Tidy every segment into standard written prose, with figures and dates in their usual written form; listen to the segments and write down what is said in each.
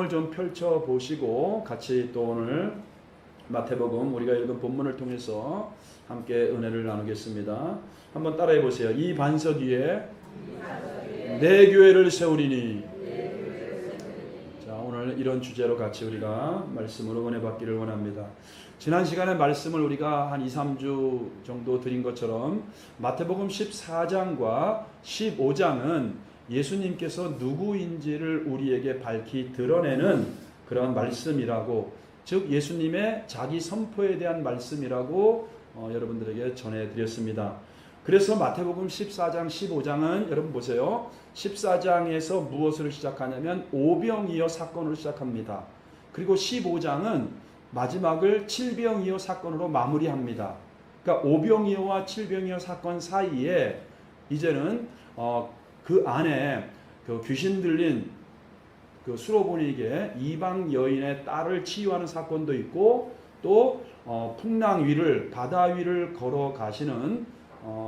성경을 좀 펼쳐 보시고 같이 또 오늘 마태복음 우리가 읽은 본문을 통해서 함께 은혜를 나누겠습니다. 한번 따라해 보세요. 이 반석 위에 내 교회를 세우리니. 자, 오늘 이런 주제로 같이 우리가 말씀으로 은혜 받기를 원합니다. 지난 시간에 말씀을 우리가 한 2, 3주 정도 드린 것처럼 마태복음 14장과 15장은 예수님께서 누구인지를 우리에게 밝히 드러내는 그런 말씀이라고, 즉 예수님의 자기 선포에 대한 말씀이라고 여러분들에게 전해드렸습니다. 그래서 마태복음 14장, 15장은 여러분 보세요. 14장에서 무엇을 시작하냐면 오병이어 사건으로 시작합니다. 그리고 15장은 마지막을 칠병이어 사건으로 마무리합니다. 그러니까 오병이어와 칠병이어 사건 사이에 이제는 그 안에 그 귀신 들린 그 수로보니에게 이방 여인의 딸을 치유하는 사건도 있고, 또 풍랑 위를, 바다 위를 걸어가시는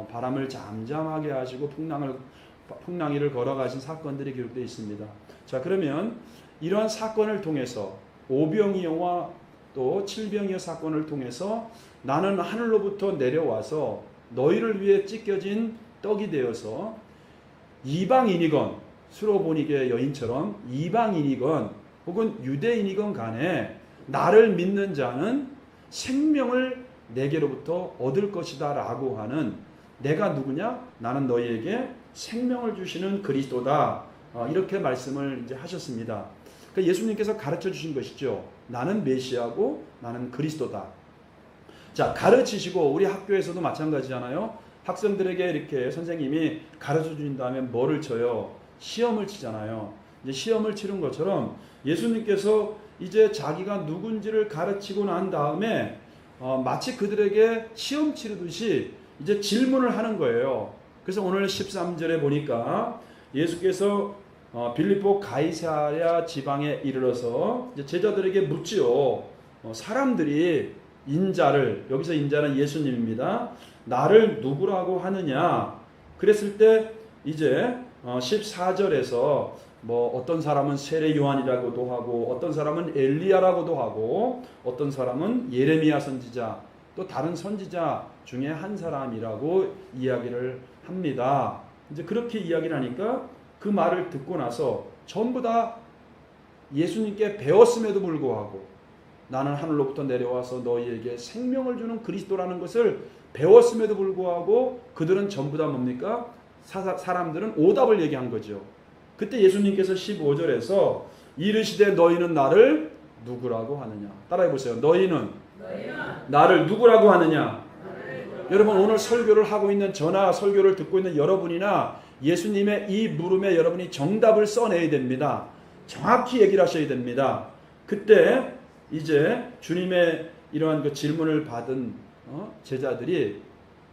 바람을 잠잠하게 하시고 풍랑 위를 걸어가신 사건들이 기록되어 있습니다. 자, 그러면 이러한 사건을 통해서 오병이어와 또 칠병이어 사건을 통해서 나는 하늘로부터 내려와서 너희를 위해 찢겨진 떡이 되어서 이방인이건 수로보니게 여인처럼 이방인이건 혹은 유대인이건 간에 나를 믿는 자는 생명을 내게로부터 얻을 것이다 라고 하는, 내가 누구냐? 나는 너희에게 생명을 주시는 그리스도다. 이렇게 말씀을 이제 하셨습니다. 그러니까 예수님께서 가르쳐 주신 것이죠. 나는 메시아고 나는 그리스도다. 자, 가르치시고 우리 학교에서도 마찬가지잖아요. 학생들에게 이렇게 선생님이 가르쳐 주신 다음에 뭐를 쳐요? 시험을 치잖아요. 이제 시험을 치는 것처럼 예수님께서 이제 자기가 누군지를 가르치고 난 다음에 마치 그들에게 시험 치르듯이 이제 질문을 하는 거예요. 그래서 오늘 13절에 보니까 예수께서 빌립보 가이사랴 지방에 이르러서 이제 제자들에게 묻지요. 사람들이 인자를, 여기서 인자는 예수님입니다, 나를 누구라고 하느냐? 그랬을 때 이제 14절에서 뭐 어떤 사람은 세례 요한이라고도 하고, 어떤 사람은 엘리야라고도 하고, 어떤 사람은 예레미야 선지자, 또 다른 선지자 중에 한 사람이라고 이야기를 합니다. 이제 그렇게 이야기를 하니까 그 말을 듣고 나서 전부 다 예수님께 배웠음에도 불구하고 나는 하늘로부터 내려와서 너희에게 생명을 주는 그리스도라는 것을 배웠음에도 불구하고 그들은 전부 다 뭡니까? 사람들은 오답을 얘기한 거죠. 그때 예수님께서 15절에서 이르시되 너희는 나를 누구라고 하느냐? 따라해 보세요. 너희는 나를 누구라고 하느냐? 여러분, 오늘 설교를 하고 있는 저나 설교를 듣고 있는 여러분이나 예수님의 이 물음에 여러분이 정답을 써내야 됩니다. 정확히 얘기를 하셔야 됩니다. 그때 이제 주님의 이러한 그 질문을 받은 제자들이,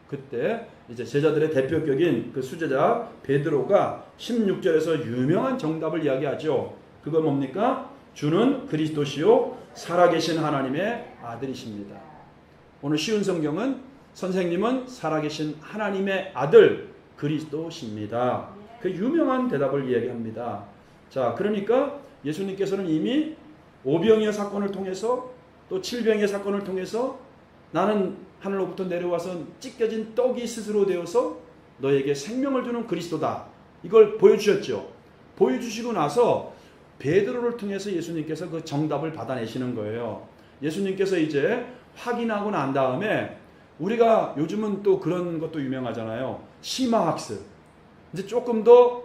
그때 이제 제자들의 대표격인 그 수제자 베드로가 16절에서 유명한 정답을 이야기하죠. 그건 뭡니까? 주는 그리스도시요 살아계신 하나님의 아들이십니다. 오늘 쉬운 성경은 선생님은 살아계신 하나님의 아들 그리스도십니다. 그 유명한 대답을 이야기합니다. 자, 그러니까 예수님께서는 이미 오병이어 사건을 통해서 또 칠병이어 사건을 통해서 나는 하늘로부터 내려와서 찢겨진 떡이 스스로 되어서 너에게 생명을 주는 그리스도다, 이걸 보여주셨죠. 보여주시고 나서 베드로를 통해서 예수님께서 그 정답을 받아내시는 거예요. 예수님께서 이제 확인하고 난 다음에, 우리가 요즘은 또 그런 것도 유명하잖아요. 심화학습. 이제 조금 더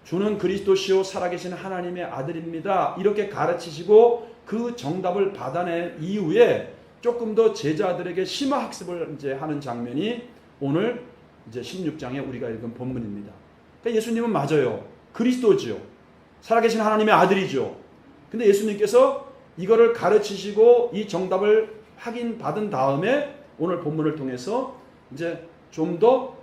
주는 그리스도시요 살아계신 하나님의 아들입니다, 이렇게 가르치시고 그 정답을 받아낸 이후에 조금 더 제자들에게 심화학습을 이제 하는 장면이 오늘 이제 16장에 우리가 읽은 본문입니다. 그러니까 예수님은 맞아요. 그리스도지요. 살아계신 하나님의 아들이죠. 근데 예수님께서 이거를 가르치시고 이 정답을 확인받은 다음에 오늘 본문을 통해서 이제 좀 더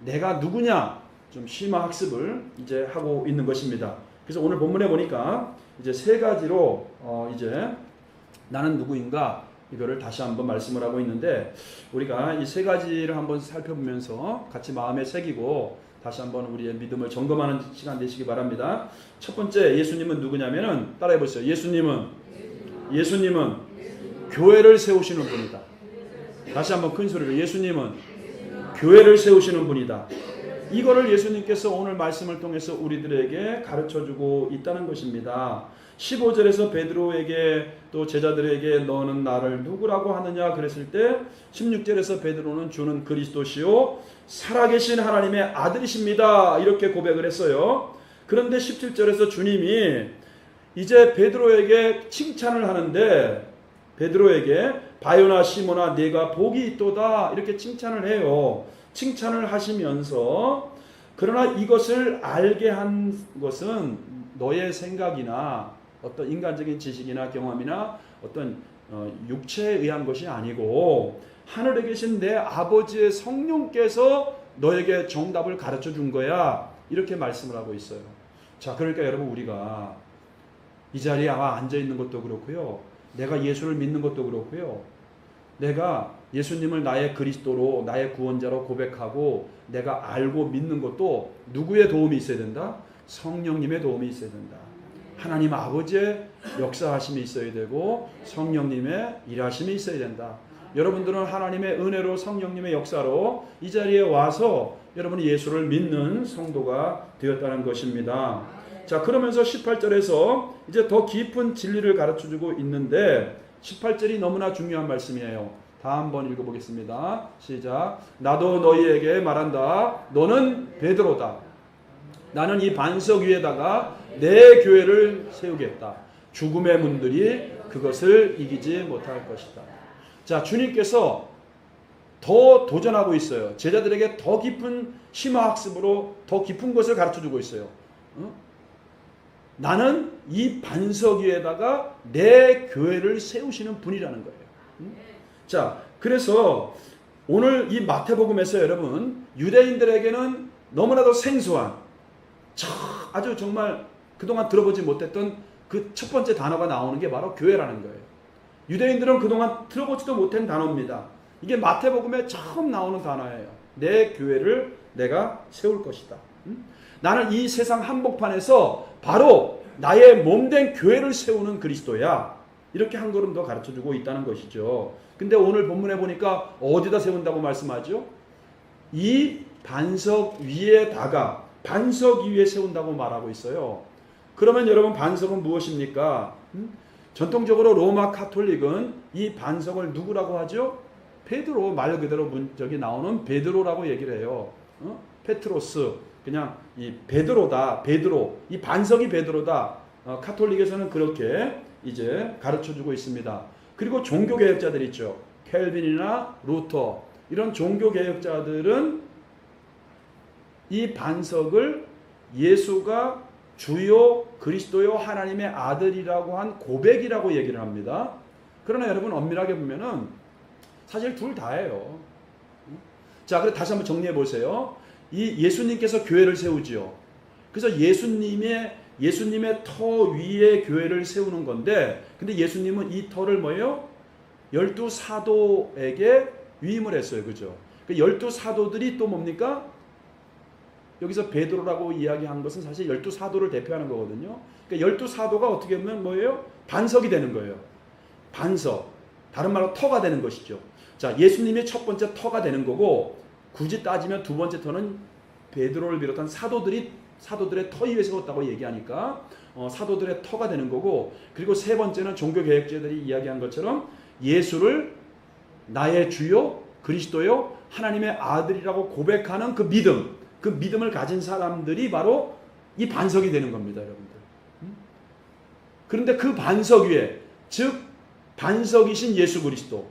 내가 누구냐 좀 심화학습을 이제 하고 있는 것입니다. 그래서 오늘 본문에 보니까 이제 세 가지로 이제 나는 누구인가 이거를 다시 한번 말씀을 하고 있는데, 우리가 이 세 가지를 한번 살펴보면서 같이 마음에 새기고 다시 한번 우리의 믿음을 점검하는 시간 되시기 바랍니다. 첫 번째, 예수님은 누구냐면은 따라해 보세요. 예수님은 교회를 세우시는 분이다. 다시 한번 큰 소리로, 예수님은 교회를 세우시는 분이다. 이거를 예수님께서 오늘 말씀을 통해서 우리들에게 가르쳐주고 있다는 것입니다. 15절에서 베드로에게 또 제자들에게 너는 나를 누구라고 하느냐 그랬을 때 16절에서 베드로는 주는 그리스도시요 살아계신 하나님의 아들이십니다 이렇게 고백을 했어요. 그런데 17절에서 주님이 이제 베드로에게 칭찬을 하는데, 베드로에게 바요나 시모나 네가 복이 있도다 이렇게 칭찬을 해요. 칭찬을 하시면서 그러나 이것을 알게 한 것은 너의 생각이나 어떤 인간적인 지식이나 경험이나 어떤 육체에 의한 것이 아니고 하늘에 계신 내 아버지의 성령께서 너에게 정답을 가르쳐 준 거야 이렇게 말씀을 하고 있어요. 자, 그러니까 여러분, 우리가 이 자리에 앉아 있는 것도 그렇고요, 내가 예수를 믿는 것도 그렇고요, 내가 예수님을 나의 그리스도로 나의 구원자로 고백하고 내가 알고 믿는 것도 누구의 도움이 있어야 된다? 성령님의 도움이 있어야 된다. 하나님 아버지의 역사하심이 있어야 되고 성령님의 일하심이 있어야 된다. 여러분들은 하나님의 은혜로 성령님의 역사로 이 자리에 와서 여러분이 예수를 믿는 성도가 되었다는 것입니다. 자, 그러면서 18절에서 이제 더 깊은 진리를 가르쳐주고 있는데 18절이 너무나 중요한 말씀이에요. 다 한번 읽어보겠습니다. 시작. 나도 너희에게 말한다. 너는 베드로다. 나는 이 반석 위에다가 내 교회를 세우겠다. 죽음의 문들이 그것을 이기지 못할 것이다. 자, 주님께서 더 도전하고 있어요. 제자들에게 더 깊은 심화학습으로 더 깊은 것을 가르쳐주고 있어요. 나는 이 반석 위에다가 내 교회를 세우시는 분이라는 거예요. 자, 그래서 오늘 이 마태복음에서 여러분, 유대인들에게는 너무나도 생소한 아주 정말 그동안 들어보지 못했던 그 첫 번째 단어가 나오는 게 바로 교회라는 거예요. 유대인들은 그동안 들어보지도 못한 단어입니다. 이게 마태복음에 처음 나오는 단어예요. 내 교회를 내가 세울 것이다. 나는 이 세상 한복판에서 바로 나의 몸된 교회를 세우는 그리스도야. 이렇게 한 걸음 더 가르쳐주고 있다는 것이죠. 근데 오늘 본문에 보니까 어디다 세운다고 말씀하죠? 이 반석 위에다가, 반석 위에 세운다고 말하고 있어요. 그러면 여러분, 반석은 무엇입니까? 전통적으로 로마 카톨릭은 이 반석을 누구라고 하죠? 베드로, 말 그대로 문적이 나오는 베드로라고 얘기를 해요. 페트로스, 그냥 이 베드로다, 베드로, 이 반석이 베드로다. 카톨릭에서는 그렇게 이제 가르쳐주고 있습니다. 그리고 종교개혁자들 있죠. 켈빈이나 루터, 이런 종교개혁자들은 이 반석을 예수가 주요 그리스도요 하나님의 아들이라고 한 고백이라고 얘기를 합니다. 그러나 여러분, 엄밀하게 보면은 사실 둘 다예요. 자, 그래 다시 한번 정리해 보세요. 이 예수님께서 교회를 세우지요. 그래서 예수님의 터 위에 교회를 세우는 건데, 근데 예수님은 이 터를 뭐예요? 12사도에게 위임을 했어요. 그죠? 12사도들이 또 뭡니까? 여기서 베드로라고 이야기한 것은 사실 12사도를 대표하는 거거든요. 그러니까 12사도가 어떻게 보면 뭐예요? 반석이 되는 거예요. 반석. 다른 말로 터가 되는 것이죠. 자, 예수님이 첫 번째 터가 되는 거고, 굳이 따지면 두 번째 터는 베드로를 비롯한 사도들의 터 위에 세웠다고 얘기하니까 사도들의 터가 되는 거고, 그리고 세 번째는 종교개혁자들이 이야기한 것처럼 예수를 나의 주요 그리스도요 하나님의 아들이라고 고백하는 그 믿음, 그 믿음을 가진 사람들이 바로 이 반석이 되는 겁니다, 여러분들. 그런데 그 반석 위에, 즉 반석이신 예수 그리스도,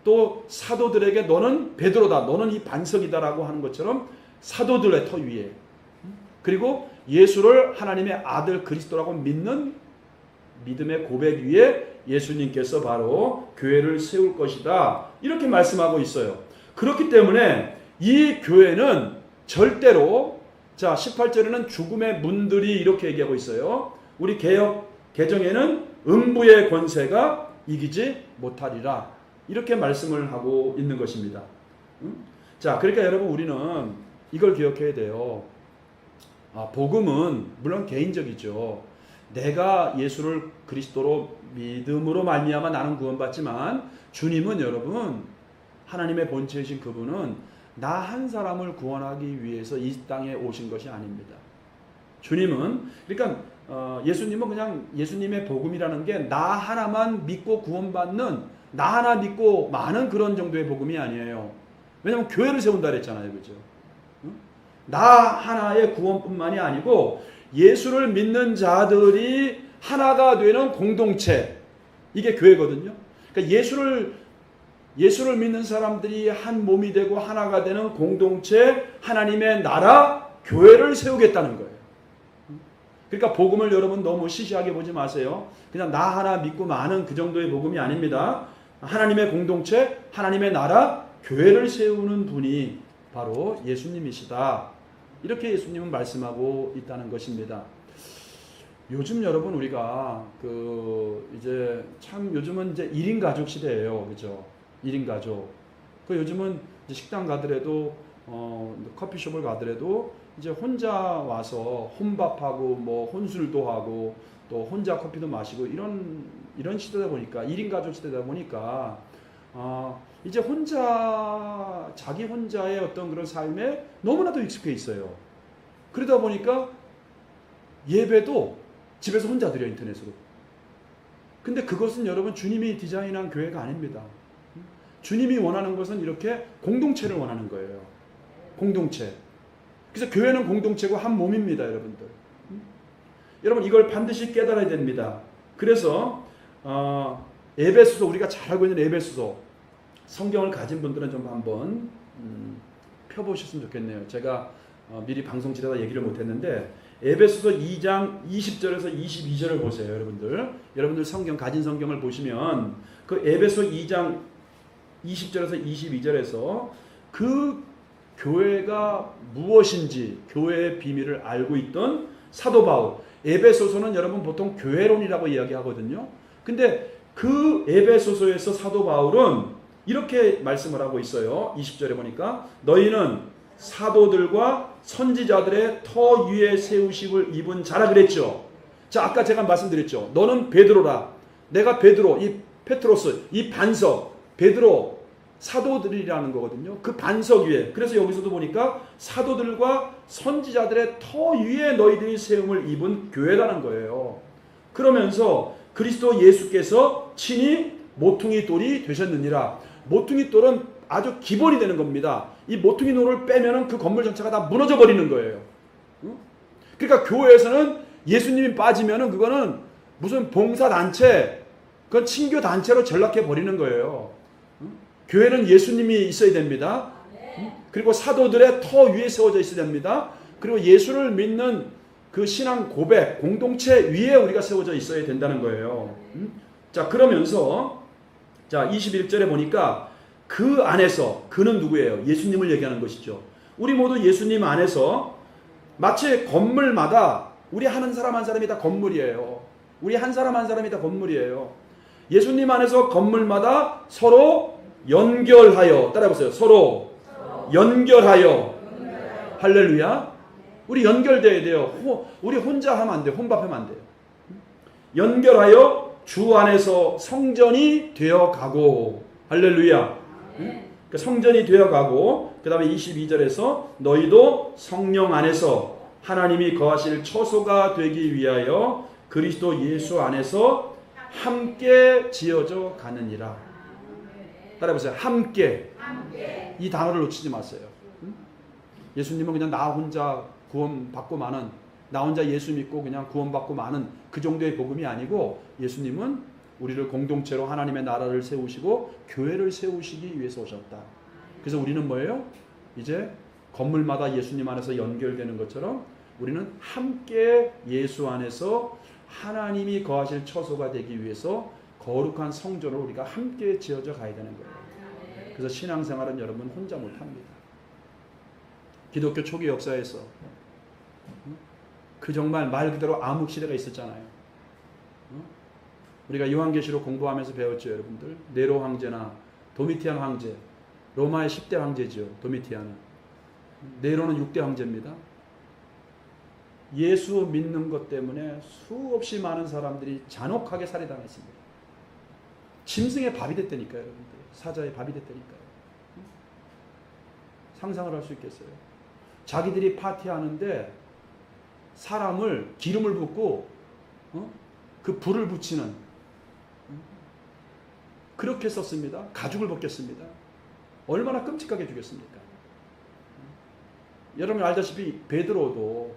또 사도들에게 너는 베드로다, 너는 이 반석이다라고 하는 것처럼 사도들의 터 위에, 그리고 예수를 하나님의 아들 그리스도라고 믿는 믿음의 고백 위에 예수님께서 바로 교회를 세울 것이다, 이렇게 말씀하고 있어요. 그렇기 때문에 이 교회는 절대로, 자 18절에는 죽음의 문들이 이렇게 얘기하고 있어요. 우리 개정에는 음부의 권세가 이기지 못하리라, 이렇게 말씀을 하고 있는 것입니다. 자, 그러니까 여러분, 우리는 이걸 기억해야 돼요. 복음은 물론 개인적이죠. 내가 예수를 그리스도로 믿음으로 말미암아 나는 구원받지만 주님은 여러분 하나님의 본체이신 그분은 나 한 사람을 구원하기 위해서 이 땅에 오신 것이 아닙니다. 주님은 그러니까 예수님은 그냥 예수님의 복음이라는 게 나 하나만 믿고 구원받는 나 하나 믿고 많은 그런 정도의 복음이 아니에요. 왜냐하면 교회를 세운다 그랬잖아요. 그죠? 나 하나의 구원뿐만이 아니고 예수를 믿는 자들이 하나가 되는 공동체, 이게 교회거든요. 그러니까 예수를 믿는 사람들이 한 몸이 되고 하나가 되는 공동체, 하나님의 나라, 교회를 세우겠다는 거예요. 그러니까 복음을 여러분 너무 시시하게 보지 마세요. 그냥 나 하나 믿고 많은 그 정도의 복음이 아닙니다. 하나님의 공동체, 하나님의 나라, 교회를 세우는 분이 바로 예수님이시다. 이렇게 예수님은 말씀하고 있다는 것입니다. 요즘 여러분 우리가 이제 참 요즘은 이제 1인 가족 시대예요. 그죠? 1인 가족. 요즘은 이제 식당 가더라도 커피숍을 가더라도 이제 혼자 와서 혼밥하고 뭐 혼술도 하고 또 혼자 커피도 마시고 이런 시대다 보니까 1인 가족 시대다 보니까 이제 자기 혼자의 어떤 그런 삶에 너무나도 익숙해 있어요. 그러다 보니까 예배도 집에서 혼자 드려, 인터넷으로. 근데 그것은 여러분 주님이 디자인한 교회가 아닙니다. 주님이 원하는 것은 이렇게 공동체를 원하는 거예요. 공동체. 그래서 교회는 공동체고 한 몸입니다, 여러분들. 여러분 이걸 반드시 깨달아야 됩니다. 그래서 에베소서, 우리가 잘 알고 있는 에베소서, 성경을 가진 분들은 좀 한번 펴보셨으면 좋겠네요. 제가 미리 방송 지나다 얘기를 못했는데 에베소서 2장 20절에서 22절을 보세요. 여러분들 성경, 가진 성경을 보시면 그 에베소 2장 20절에서 22절에서 그 교회가 무엇인지 교회의 비밀을 알고 있던 사도 바울, 에베소서는 여러분 보통 교회론이라고 이야기하거든요. 근데 그 에베소서에서 사도 바울은 이렇게 말씀을 하고 있어요. 20절에 보니까 너희는 사도들과 선지자들의 터 위에 세우심을 입은 자라 그랬죠. 자, 아까 제가 말씀드렸죠. 너는 베드로라. 내가 베드로, 이 페트로스, 이 반석, 베드로, 사도들이라는 거거든요. 그 반석 위에. 그래서 여기서도 보니까 사도들과 선지자들의 터 위에 너희들이 세움을 입은 교회라는 거예요. 그러면서 그리스도 예수께서 친히 모퉁이 돌이 되셨느니라. 모퉁이 돌은 아주 기본이 되는 겁니다. 이 모퉁이 돌을 빼면은 그 건물 전체가 다 무너져 버리는 거예요. 그러니까 교회에서는 예수님이 빠지면은 그거는 무슨 봉사단체, 그건 친교단체로 전락해 버리는 거예요. 교회는 예수님이 있어야 됩니다. 그리고 사도들의 터 위에 세워져 있어야 됩니다. 그리고 예수를 믿는 그 신앙 고백, 공동체 위에 우리가 세워져 있어야 된다는 거예요. 자, 그러면서 자 21절에 보니까 그 안에서, 그는 누구예요? 예수님을 얘기하는 것이죠. 우리 모두 예수님 안에서 마치 건물마다 우리 한 사람 한 사람이 다 건물이에요. 우리 한 사람 한 사람이 다 건물이에요. 예수님 안에서 건물마다 서로 연결하여, 따라해보세요. 서로 연결하여. 할렐루야. 우리 연결돼야 돼요. 우리 혼자 하면 안 돼요. 혼밥하면 안 돼요. 연결하여 주 안에서 성전이 되어가고. 할렐루야. 그러니까 성전이 되어가고, 그 다음에 22절에서 너희도 성령 안에서 하나님이 거하실 처소가 되기 위하여 그리스도 예수 안에서 함께 지어져 가느니라. 따라해보세요. 함께. 이 단어를 놓치지 마세요. 예수님은 그냥 나 혼자 구원받고 마는, 나 혼자 예수 믿고 그냥 구원받고 마는 그 정도의 복음이 아니고, 예수님은 우리를 공동체로 하나님의 나라를 세우시고 교회를 세우시기 위해서 오셨다. 그래서 우리는 뭐예요? 이제 건물마다 예수님 안에서 연결되는 것처럼 우리는 함께 예수 안에서 하나님이 거하실 처소가 되기 위해서 거룩한 성전으로 우리가 함께 지어져 가야 되는 거예요. 그래서 신앙생활은 여러분 혼자 못합니다. 기독교 초기 역사에서 그 정말 말 그대로 암흑시대가 있었잖아요. 우리가 요한계시록 공부하면서 배웠죠, 여러분들. 네로 황제나 도미티안 황제, 로마의 10대 황제죠, 도미티안은. 네로는 6대 황제입니다. 예수 믿는 것 때문에 수없이 많은 사람들이 잔혹하게 살해당했습니다. 짐승의 밥이 됐다니까요, 여러분들. 사자의 밥이 됐다니까요. 상상을 할 수 있겠어요? 자기들이 파티하는데 사람을 기름을 붓고 그 불을 붙이는 그렇게 썼습니다. 가죽을 벗겼습니다. 얼마나 끔찍하게 죽였습니까? 여러분 알다시피 베드로도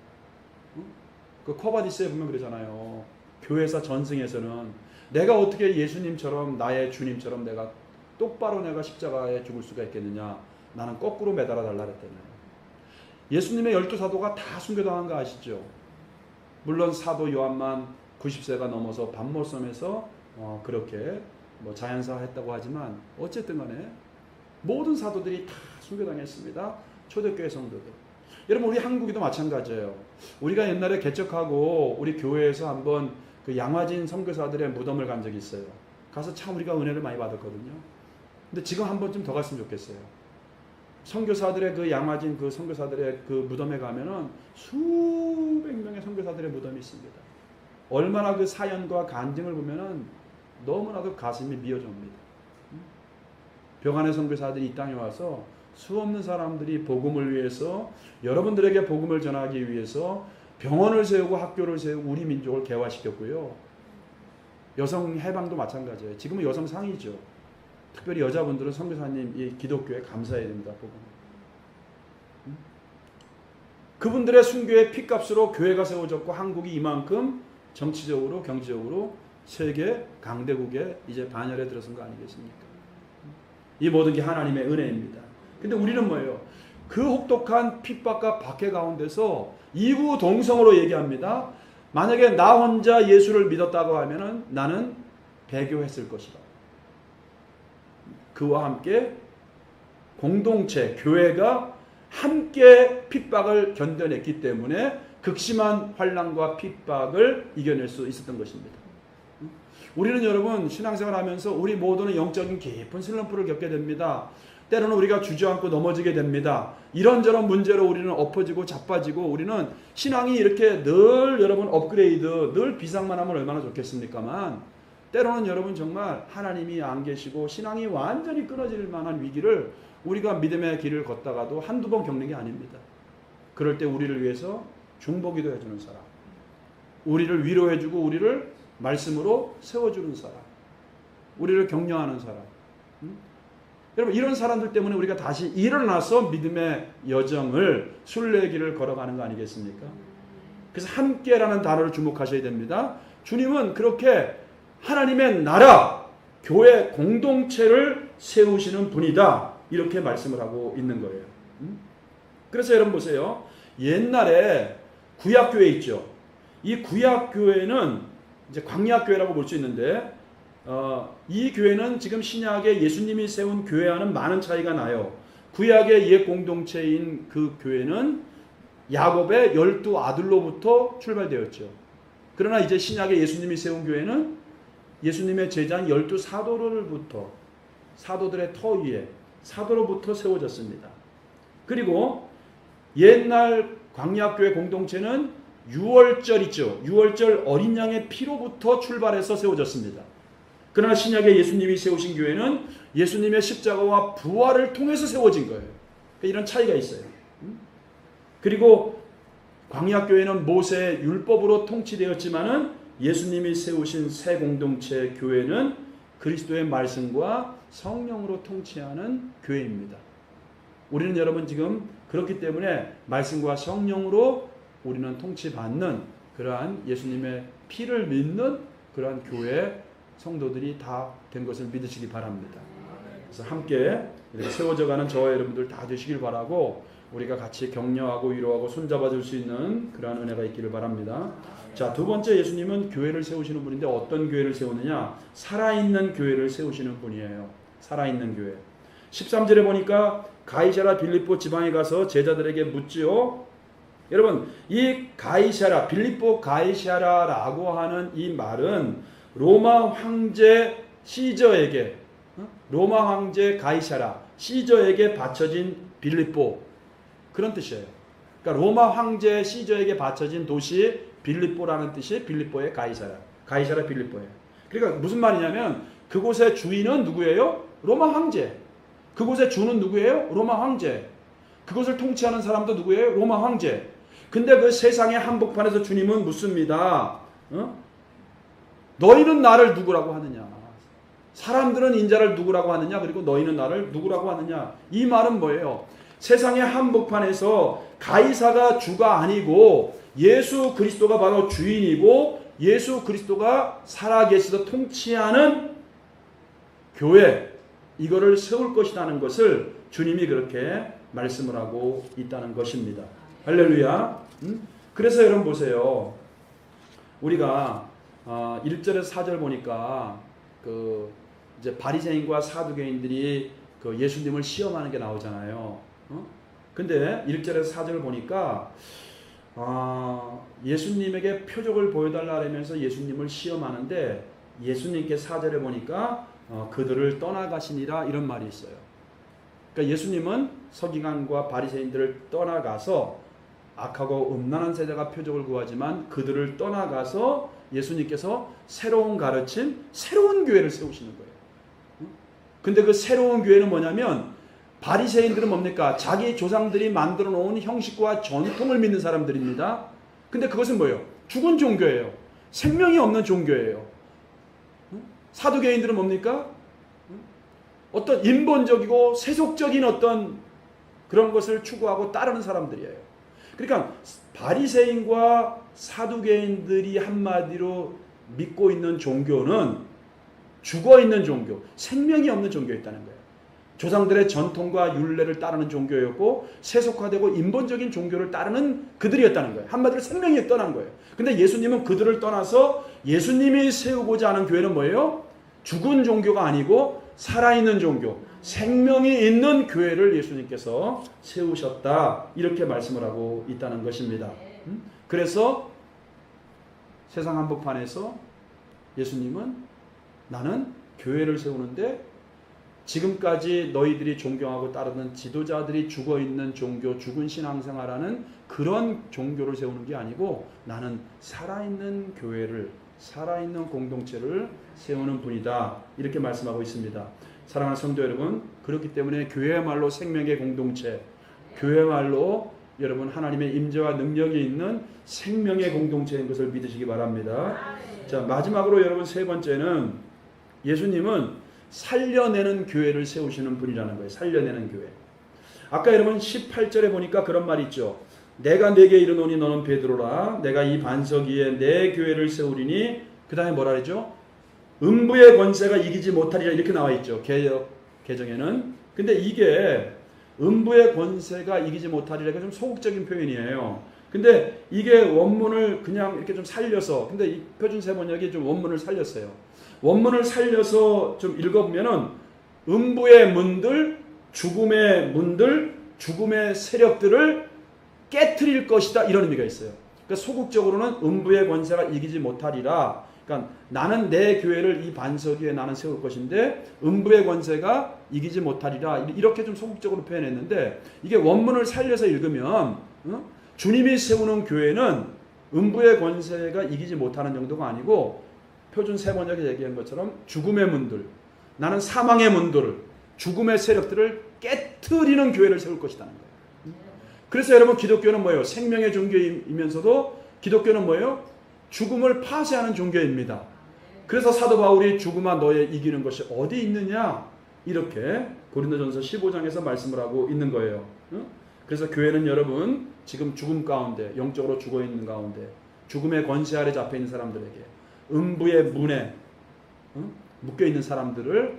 그 코바디스에 보면 그러잖아요. 교회사 전승에서는 내가 어떻게 예수님처럼 나의 주님처럼 내가 똑바로 내가 십자가에 죽을 수가 있겠느냐. 나는 거꾸로 매달아 달라 그랬잖아요. 예수님의 12사도가 다 순교당한 거 아시죠? 물론 사도 요한만 90세가 넘어서 밤모섬에서 그렇게 뭐 자연사 했다고 하지만 어쨌든 간에 모든 사도들이 다 순교당했습니다. 초대교회 성도들. 여러분 우리 한국에도 마찬가지예요. 우리가 옛날에 개척하고 우리 교회에서 한번 그 양화진 선교사들의 무덤을 간 적이 있어요. 가서 참 우리가 은혜를 많이 받았거든요. 근데 지금 한 번쯤 더 갔으면 좋겠어요. 선교사들의 그 양화진 그 선교사들의 그 무덤에 가면은 수백 명의 선교사들의 무덤이 있습니다. 얼마나 그 사연과 간증을 보면은 너무나도 가슴이 미어집니다. 병안의 선교사들이 이 땅에 와서 수없는 사람들이 복음을 위해서 여러분들에게 복음을 전하기 위해서 병원을 세우고 학교를 세우고 우리 민족을 개화시켰고요. 여성 해방도 마찬가지예요. 지금은 여성 상이죠. 특별히 여자분들은 선교사님 이 기독교에 감사해야 됩니다. 그분들의 순교의 피값으로 교회가 세워졌고 한국이 이만큼 정치적으로 경제적으로 세계 강대국에 이제 반열에 들어선 거 아니겠습니까? 이 모든 게 하나님의 은혜입니다. 근데 우리는 뭐예요? 그 혹독한 핍박과 박해 가운데서 이구동성으로 얘기합니다. 만약에 나 혼자 예수를 믿었다고 하면은 나는 배교했을 것이다. 그와 함께 공동체, 교회가 함께 핍박을 견뎌냈기 때문에 극심한 환난과 핍박을 이겨낼 수 있었던 것입니다. 우리는 여러분 신앙생활 하면서 우리 모두는 영적인 깊은 슬럼프를 겪게 됩니다. 때로는 우리가 주저앉고 넘어지게 됩니다. 이런저런 문제로 우리는 엎어지고 자빠지고 우리는 신앙이 이렇게 늘 여러분 업그레이드, 늘 비상만 하면 얼마나 좋겠습니까만 때로는 여러분 정말 하나님이 안 계시고 신앙이 완전히 끊어질 만한 위기를 우리가 믿음의 길을 걷다가도 한두 번 겪는 게 아닙니다. 그럴 때 우리를 위해서 중보기도 해주는 사람, 우리를 위로해주고 우리를 말씀으로 세워주는 사람, 우리를 격려하는 사람. 여러분 이런 사람들 때문에 우리가 다시 일어나서 믿음의 여정을 순례길을 걸어가는 거 아니겠습니까? 그래서 함께라는 단어를 주목하셔야 됩니다. 주님은 그렇게 하나님의 나라, 교회 공동체를 세우시는 분이다. 이렇게 말씀을 하고 있는 거예요. 그래서 여러분 보세요. 옛날에 구약교회 있죠. 이 구약교회는 이제 광야교회라고 볼 수 있는데 이 교회는 지금 신약의 예수님이 세운 교회와는 많은 차이가 나요. 구약의 옛 공동체인 그 교회는 야곱의 12 아들로부터 출발되었죠. 그러나 이제 신약의 예수님이 세운 교회는 예수님의 제자인 12 사도로부터 사도들의 터 위에 사도로부터 세워졌습니다. 그리고 옛날 광야교회 공동체는 유월절 있죠. 유월절 어린 양의 피로부터 출발해서 세워졌습니다. 그러나 신약의 예수님이 세우신 교회는 예수님의 십자가와 부활을 통해서 세워진 거예요. 이런 차이가 있어요. 그리고 광야교회는 모세의 율법으로 통치되었지만은 예수님이 세우신 새 공동체 교회는 그리스도의 말씀과 성령으로 통치하는 교회입니다. 우리는 여러분 지금 그렇기 때문에 말씀과 성령으로 우리는 통치받는 그러한 예수님의 피를 믿는 그러한 교회 성도들이 다 된 것을 믿으시기 바랍니다. 그래서 함께 이렇게 세워져가는 저와 여러분들 다 되시길 바라고 우리가 같이 격려하고 위로하고 손잡아줄 수 있는 그러한 은혜가 있기를 바랍니다. 자, 두 번째 예수님은 교회를 세우시는 분인데 어떤 교회를 세우느냐? 살아있는 교회를 세우시는 분이에요. 살아있는 교회. 13절에 보니까 가이사랴 빌립보 지방에 가서 제자들에게 묻지요. 여러분 이 가이사랴 빌립보 가이사랴라고 하는 이 말은 로마 황제 시저에게 로마 황제 가이사랴 시저에게 바쳐진 빌립보 그런 뜻이에요. 그러니까 로마 황제 시저에게 바쳐진 도시 빌립보라는 뜻이 빌립보의 가이사라. 가이사라 빌립보예요. 그러니까 무슨 말이냐면 그곳의 주인은 누구예요? 로마 황제. 그곳의 주는 누구예요? 로마 황제. 그것을 통치하는 사람도 누구예요? 로마 황제. 근데 그 세상의 한복판에서 주님은 묻습니다. 너희는 나를 누구라고 하느냐? 사람들은 인자를 누구라고 하느냐? 그리고 너희는 나를 누구라고 하느냐? 이 말은 뭐예요? 세상의 한복판에서 가이사가 주가 아니고 예수 그리스도가 바로 주인이고 예수 그리스도가 살아계시서 통치하는 교회, 이거를 세울 것이라는 것을 주님이 그렇게 말씀을 하고 있다는 것입니다. 할렐루야. 그래서 여러분 보세요. 우리가 1절에서 4절 보니까 이제 바리새인과 사두개인들이 그 예수님을 시험하는 게 나오잖아요. 근데 1절에서 4절을 보니까 예수님에게 표적을 보여달라 하면서 예수님을 시험하는데 예수님께 4절에 보니까 그들을 떠나가시니라 이런 말이 있어요. 그러니까 예수님은 서기관과 바리새인들을 떠나가서 악하고 음란한 세대가 표적을 구하지만 그들을 떠나가서 예수님께서 새로운 가르침, 새로운 교회를 세우시는 거예요. 근데 그 새로운 교회는 뭐냐면 바리새인들은 뭡니까? 자기 조상들이 만들어 놓은 형식과 전통을 믿는 사람들입니다. 근데 그것은 뭐예요? 죽은 종교예요. 생명이 없는 종교예요. 사두개인들은 뭡니까? 어떤 인본적이고 세속적인 어떤 그런 것을 추구하고 따르는 사람들이에요. 그러니까 바리새인과 사두개인들이 한마디로 믿고 있는 종교는 죽어있는 종교, 생명이 없는 종교였다는 거예요. 조상들의 전통과 율례를 따르는 종교였고 세속화되고 인본적인 종교를 따르는 그들이었다는 거예요. 한마디로 생명이 떠난 거예요. 근데 예수님은 그들을 떠나서 예수님이 세우고자 하는 교회는 뭐예요? 죽은 종교가 아니고 살아있는 종교, 생명이 있는 교회를 예수님께서 세우셨다. 이렇게 말씀을 하고 있다는 것입니다. 그래서 세상 한복판에서 예수님은 나는 교회를 세우는데 지금까지 너희들이 존경하고 따르는 지도자들이 죽어있는 종교, 죽은 신앙생활하는 그런 종교를 세우는 게 아니고 나는 살아있는 교회를, 살아있는 공동체를 세우는 분이다. 이렇게 말씀하고 있습니다. 사랑하는 성도 여러분, 그렇기 때문에 교회야말로 생명의 공동체, 교회야말로 여러분 하나님의 임재와 능력이 있는 생명의 공동체인 것을 믿으시기 바랍니다. 자, 마지막으로 여러분 세 번째는 예수님은 살려내는 교회를 세우시는 분이라는 거예요. 살려내는 교회. 아까 여러분 18절에 보니까 그런 말이 있죠. 내가 네게 이르노니 너는 베드로라. 내가 이 반석 위에 내 교회를 세우리니 그 다음에 뭐라 그러죠? 음부의 권세가 이기지 못하리라 이렇게 나와 있죠. 개정에는. 근데 이게 음부의 권세가 이기지 못하리라 이게 좀 소극적인 표현이에요. 근데 이게 원문을 그냥 이렇게 좀 살려서, 근데 이 표준세 번역이 좀 원문을 살렸어요. 원문을 살려서 좀 읽어보면은 음부의 문들, 죽음의 문들, 죽음의 세력들을 깨트릴 것이다 이런 의미가 있어요. 그러니까 소극적으로는 음부의 권세가 이기지 못하리라. 그러니까 나는 내 교회를 이 반석 위에 나는 세울 것인데 음부의 권세가 이기지 못하리라 이렇게 좀 소극적으로 표현했는데 이게 원문을 살려서 읽으면 주님이 세우는 교회는 음부의 권세가 이기지 못하는 정도가 아니고 표준 세 번역에 얘기한 것처럼 죽음의 문들, 나는 사망의 문들을, 죽음의 세력들을 깨트리는 교회를 세울 것이라는 거예요. 그래서 여러분 기독교는 뭐예요? 생명의 종교이면서도 기독교는 뭐예요? 죽음을 파쇄하는 종교입니다. 그래서 사도 바울이 죽음아 너의 이기는 것이 어디 있느냐? 이렇게 고린도전서 15장에서 말씀을 하고 있는 거예요. 그래서 교회는 여러분 지금 죽음 가운데, 영적으로 죽어있는 가운데, 죽음의 권세 아래 잡혀있는 사람들에게, 음부의 문에 묶여있는 사람들을,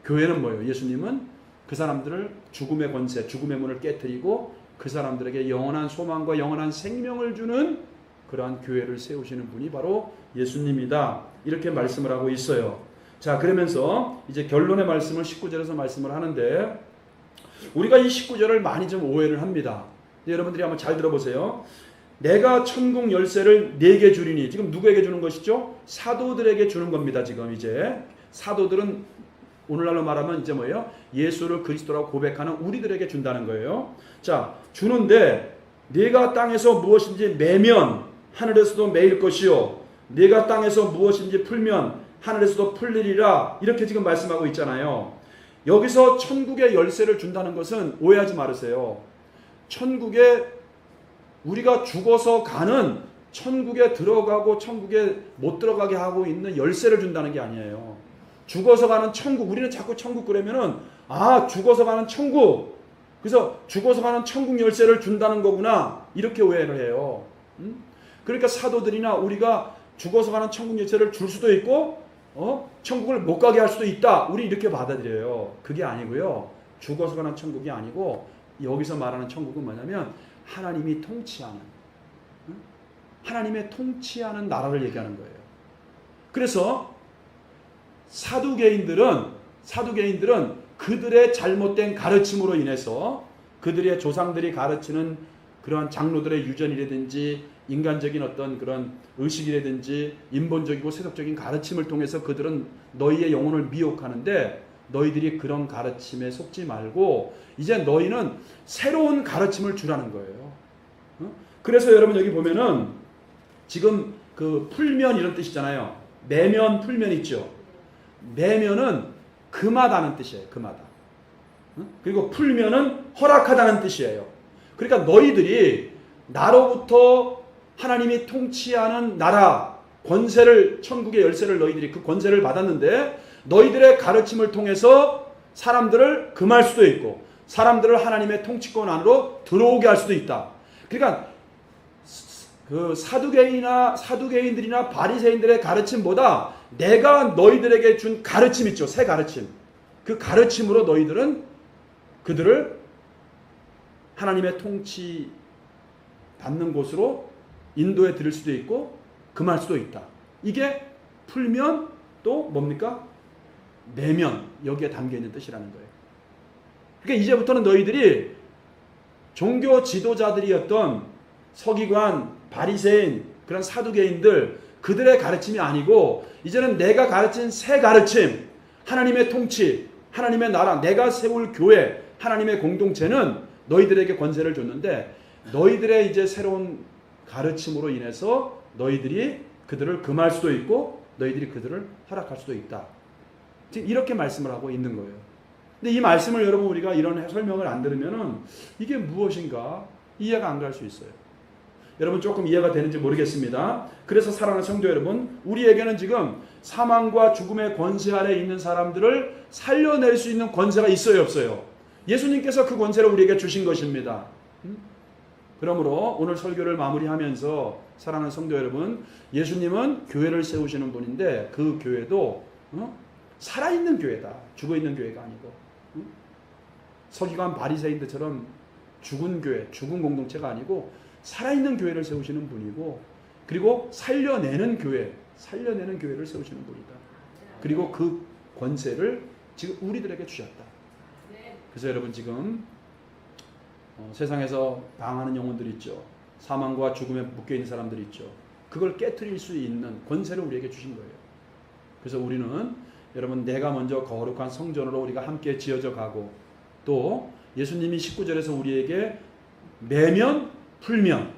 교회는 뭐예요? 예수님은 그 사람들을 죽음의 권세, 죽음의 문을 깨뜨리고 그 사람들에게 영원한 소망과 영원한 생명을 주는 그러한 교회를 세우시는 분이 바로 예수님이다. 이렇게 말씀을 하고 있어요. 자, 그러면서 이제 결론의 말씀을 19절에서 말씀을 하는데 우리가 이 19절을 많이 좀 오해를 합니다. 여러분들이 한번 잘 들어보세요. 내가 천국 열쇠를 네게 주리니, 지금 누구에게 주는 것이죠? 사도들에게 주는 겁니다. 지금 이제 사도들은 오늘날로 말하면 이제 뭐예요? 예수를 그리스도라고 고백하는 우리들에게 준다는 거예요. 자, 주는데 네가 땅에서 무엇인지 매면 하늘에서도 매일 것이요 네가 땅에서 무엇인지 풀면 하늘에서도 풀리리라 이렇게 지금 말씀하고 있잖아요. 여기서 천국의 열쇠를 준다는 것은 오해하지 말으세요. 천국에 우리가 죽어서 가는 천국에 들어가고 천국에 못 들어가게 하고 있는 열쇠를 준다는 게 아니에요. 죽어서 가는 천국, 우리는 자꾸 천국 그러면은 죽어서 가는 천국, 그래서 죽어서 가는 천국 열쇠를 준다는 거구나 이렇게 오해를 해요. 그러니까 사도들이나 우리가 죽어서 가는 천국 열쇠를 줄 수도 있고 천국을 못 가게 할 수도 있다. 우리 이렇게 받아들여요. 그게 아니고요. 죽어서 가는 천국이 아니고 여기서 말하는 천국은 뭐냐면 하나님이 통치하는 하나님의 통치하는 나라를 얘기하는 거예요. 그래서 사두개인들은 그들의 잘못된 가르침으로 인해서 그들의 조상들이 가르치는 그러한 장로들의 유전이라든지 인간적인 어떤 그런 의식이라든지 인본적이고 세속적인 가르침을 통해서 그들은 너희의 영혼을 미혹하는데 너희들이 그런 가르침에 속지 말고 이제 너희는 새로운 가르침을 주라는 거예요. 그래서 여러분 여기 보면은 지금 그 풀면 이런 뜻이잖아요. 매면 풀면 있죠. 매면은 금하다는 뜻이에요. 금하다. 그리고 풀면은 허락하다는 뜻이에요. 그러니까 너희들이 나로부터 하나님이 통치하는 나라 권세를 천국의 열쇠를 너희들이 그 권세를 받았는데 너희들의 가르침을 통해서 사람들을 금할 수도 있고 사람들을 하나님의 통치권 안으로 들어오게 할 수도 있다. 그러니까 그 사두개인들이나 바리새인들의 가르침보다 내가 너희들에게 준 가르침 있죠. 새 가르침. 그 가르침으로 너희들은 그들을 하나님의 통치 받는 곳으로 인도해 드릴 수도 있고 금할 수도 있다. 이게 풀면 또 뭡니까? 매면 여기에 담겨 있는 뜻이라는 거예요. 그러니까 이제부터는 너희들이 종교 지도자들이었던 서기관, 바리새인, 그런 사두개인들 그들의 가르침이 아니고 이제는 내가 가르친 새 가르침, 하나님의 통치, 하나님의 나라, 내가 세울 교회, 하나님의 공동체는 너희들에게 권세를 줬는데 너희들의 이제 새로운 가르침으로 인해서 너희들이 그들을 금할 수도 있고 너희들이 그들을 허락할 수도 있다. 지금 이렇게 말씀을 하고 있는 거예요. 근데 이 말씀을 여러분 우리가 이런 설명을 안 들으면은 이게 무엇인가 이해가 안 갈 수 있어요. 여러분 조금 이해가 되는지 모르겠습니다. 그래서 사랑하는 성도 여러분, 우리에게는 지금 사망과 죽음의 권세 아래 있는 사람들을 살려낼 수 있는 권세가 있어요, 없어요? 예수님께서 그 권세를 우리에게 주신 것입니다. 그러므로 오늘 설교를 마무리하면서 사랑하는 성도 여러분, 예수님은 교회를 세우시는 분인데 그 교회도 살아있는 교회다. 죽어있는 교회가 아니고 서기관 바리새인들처럼 죽은 교회, 죽은 공동체가 아니고 살아있는 교회를 세우시는 분이고 그리고 살려내는 교회를 세우시는 분이다. 그리고 그 권세를 지금 우리들에게 주셨다. 그래서 여러분 지금 세상에서 당하는 영혼들이 있죠. 사망과 죽음에 묶여있는 사람들이 있죠. 그걸 깨트릴 수 있는 권세를 우리에게 주신 거예요. 그래서 우리는 여러분 내가 먼저 거룩한 성전으로 우리가 함께 지어져 가고 또 예수님이 19절에서 우리에게 매면 풀면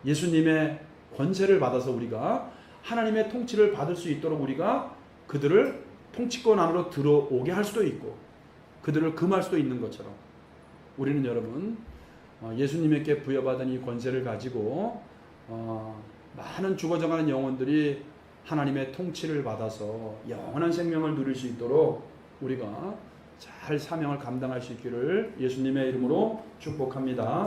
예수님의 권세를 받아서 우리가 하나님의 통치를 받을 수 있도록 우리가 그들을 통치권 안으로 들어오게 할 수도 있고 그들을 금할 수도 있는 것처럼 우리는 여러분 예수님에게 부여받은 이 권세를 가지고 많은 죽어져가는 영혼들이 하나님의 통치를 받아서 영원한 생명을 누릴 수 있도록 우리가 잘 사명을 감당할 수 있기를 예수님의 이름으로 축복합니다.